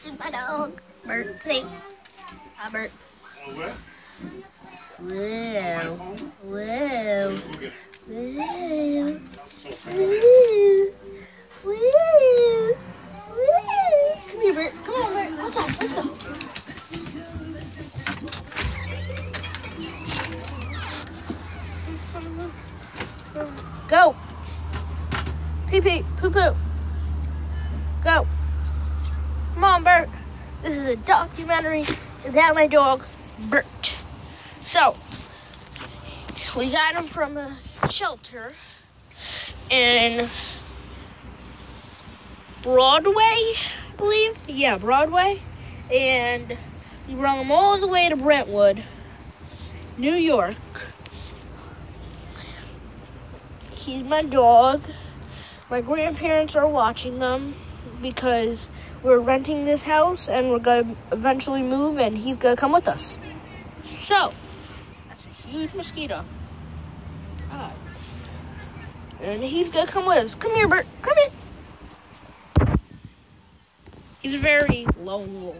Here's my dog. Bert, say. Hi, Bert. Whoa. Whoa. Whoa. Whoa. Whoa. Come here, Bert. Come on, Bert. Outside. Let's go. Go. Pee pee. Poo poo. Go. Come on, Bert. This is a documentary about my dog, Bert. So, we got him from a shelter in Broadway, I believe. Yeah, Broadway. And we brought him all the way to Brentwood, New York. He's my dog. My grandparents are watching them because we're renting this house and we're going to eventually move and he's going to come with us. So, that's a huge mosquito. God. And he's going to come with us. Come here, Bert. Come here. He's a very lone wolf.